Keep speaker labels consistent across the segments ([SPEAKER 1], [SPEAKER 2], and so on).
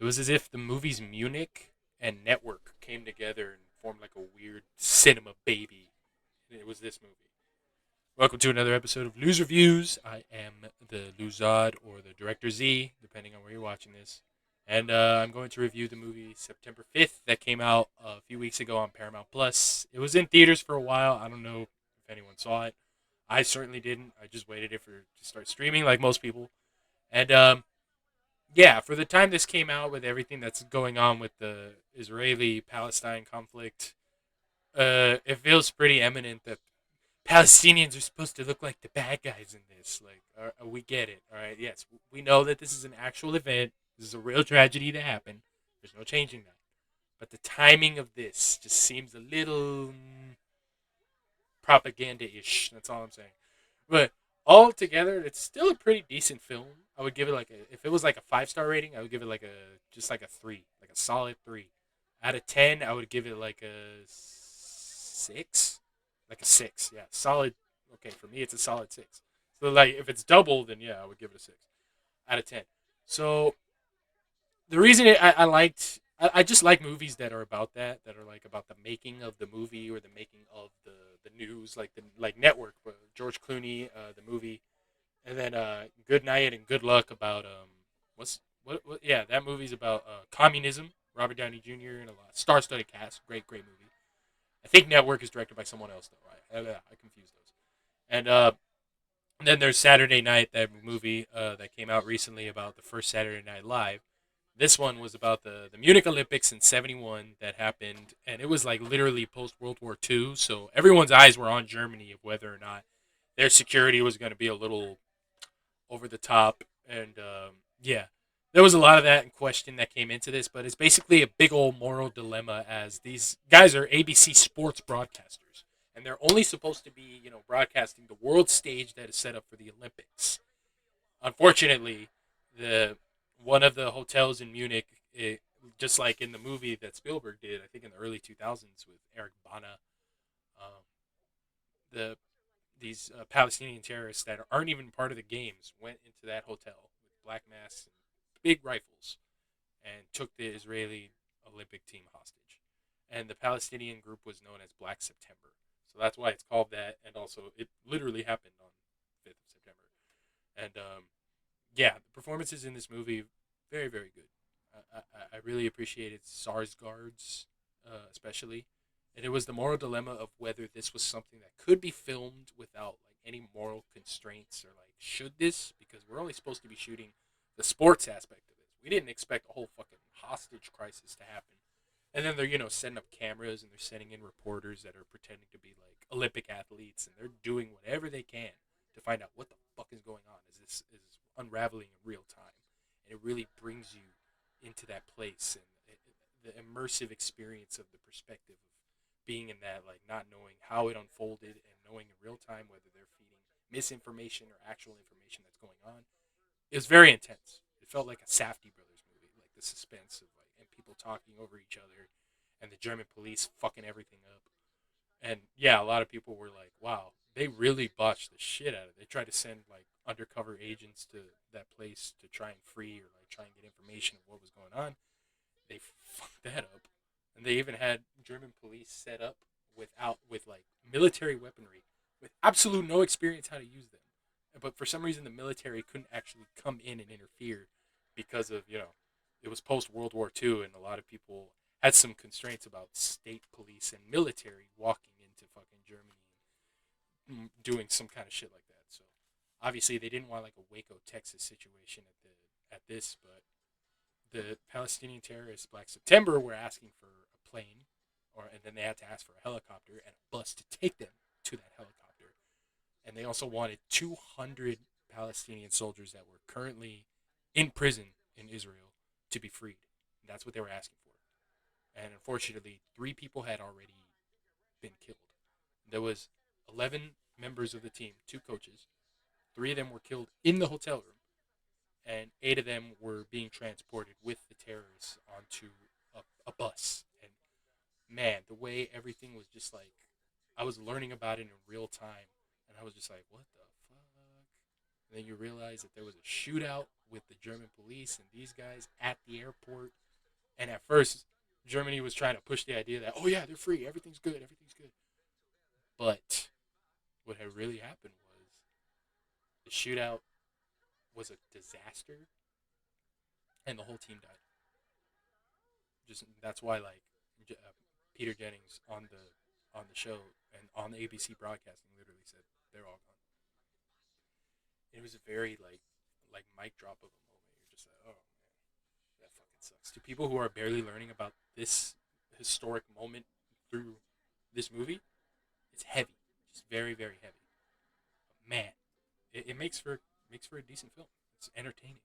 [SPEAKER 1] It was as if the movies Munich and Network came together and formed like a weird cinema baby. And it was this movie. Welcome to another episode of Lose Reviews. I am the Luzad or the Director Z, depending on where you're watching this. And I'm going to review the movie September 5th that came out a few weeks ago on Paramount Plus. It was in theaters for a while. I don't know if anyone saw it. I certainly didn't. I just waited for it to start streaming like most people. And yeah, for the time this came out with everything that's going on with the Israeli-Palestine conflict, it feels pretty eminent that Palestinians are supposed to look like the bad guys in this. Like, we get it, all right? Yes, we know that this is an actual event. This is a real tragedy that happened. There's no changing that. But the timing of this just seems a little propaganda-ish. That's all I'm saying. But altogether, it's still a pretty decent film. I would give it like if it was like a 5-star rating, I would give it like a 3, like a solid 3. Out of 10, I would give it like a 6, like a 6. Yeah, solid. Okay, for me, it's a solid 6. So like if it's double, then yeah, I would give it a 6 out of 10. So the reason I liked I just like movies that are about that are like about the making of the movie or the making of the news, like the like Network, George Clooney, the movie, and then Good Night and Good Luck about what yeah, that movie's about communism. Robert Downey Jr. and a lot star-studded cast, great movie. I think Network is directed by someone else though. I confuse those. And then there's Saturday Night, that movie that came out recently about the first Saturday Night Live. This one was about the Munich Olympics in '71 that happened, and it was like literally post World War II. So everyone's eyes were on Germany of whether or not their security was going to be a little over the top, and yeah, there was a lot of that in question that came into this. But it's basically a big old moral dilemma, as these guys are ABC sports broadcasters, and they're only supposed to be broadcasting the world stage that is set up for the Olympics. Unfortunately, the one of the hotels in Munich, just like in the movie that Spielberg did, I think in the early 2000s with Eric Bana, um, the these Palestinian terrorists that aren't even part of the games went into that hotel with black masks and big rifles and took the Israeli Olympic team hostage. And the Palestinian group was known as Black September. So that's why it's called that. And also, it literally happened on 5th of September. And yeah, the performances in this movie, very good. I really appreciated Sarsgaard's, especially, and it was the moral dilemma of whether this was something that could be filmed without like any moral constraints, or like should this, because we're only supposed to be shooting the sports aspect of it. We didn't expect a whole fucking hostage crisis to happen. And then they're setting up cameras, and they're sending in reporters that are pretending to be like Olympic athletes, and they're doing whatever they can to find out what the fuck is going on. Is this is unraveling in real time, and it really brings you into that place, and the immersive experience of the perspective of being in that, like not knowing how it unfolded and knowing in real time whether they're feeding misinformation or actual information that's going on. It was very intense. It felt like a Safdie brothers movie, like the suspense of like and people talking over each other, and the German police fucking everything up. And yeah, a lot of people were like, "Wow, they really botched the shit out of it." They tried to send like undercover agents to that place to try and free or like try and get information of what was going on. They fucked that up, and they even had German police set up with like military weaponry, with absolute no experience how to use them. But for some reason, the military couldn't actually come in and interfere because of it was post World War II, and a lot of people had some constraints about state police and military walking into fucking Germany and doing some kind of shit like that. So obviously they didn't want like a Waco, Texas situation at this, but the Palestinian terrorists, Black September, were asking for a plane, and then they had to ask for a helicopter and a bus to take them to that helicopter. And they also wanted 200 Palestinian soldiers that were currently in prison in Israel to be freed. And that's what they were asking for. And unfortunately, 3 people had already been killed. There was 11 members of the team, 2 coaches. 3 of them were killed in the hotel room, and 8 of them were being transported with the terrorists onto a bus. And man, the way everything was just like, I was learning about it in real time, and I was just like, what the fuck? And then you realize that there was a shootout with the German police and these guys at the airport. And at first, Germany was trying to push the idea that, oh yeah, they're free, everything's good, everything's good. But what had really happened was the shootout was a disaster, and the whole team died. Just that's why like Peter Jennings on the show and on the ABC broadcasting literally said they're all gone. It was a very like mic drop of a moment. You're just like, oh man, that fucking sucks. To people who are barely learning about this historic moment through this movie, it's heavy, just very very heavy. But man, it makes for a decent film. It's entertaining.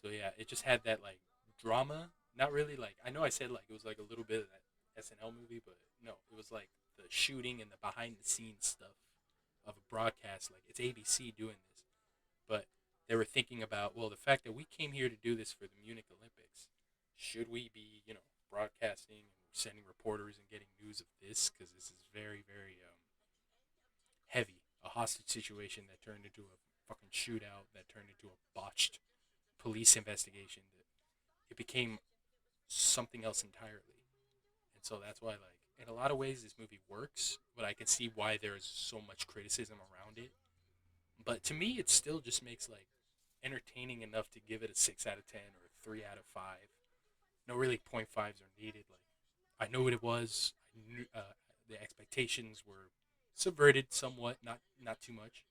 [SPEAKER 1] So yeah, it just had that like drama. Not really like I know I said like it was like a little bit of that SNL movie, but no, it was like the shooting and the behind the scenes stuff of a broadcast. Like it's ABC doing this, but they were thinking about well the fact that we came here to do this for the Munich Olympics, should we be broadcasting and sending reporters and getting news of this because this is very very heavy, a hostage situation that turned into a fucking shootout that turned into a botched police investigation that it became something else entirely. And so that's why like in a lot of ways this movie works, but I can see why there's so much criticism around it. But to me it still just makes like entertaining enough to give it a 6 out of 10 or a 3 out of 5. No really point fives are needed. Like I know what it was. I knew, the expectations were subverted somewhat, not too much,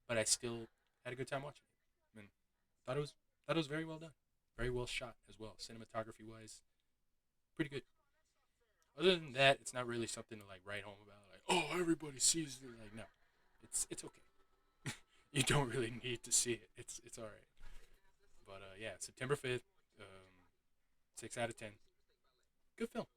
[SPEAKER 1] but I still had a good time watching it. I mean, thought it was very well done, very well shot as well, cinematography wise, pretty good. Other than that, it's not really something to like write home about. Like, oh, everybody sees it. Like, no, it's okay. You don't really need to see it. It's all right. But yeah, September 5th, 6 out of 10. Good film.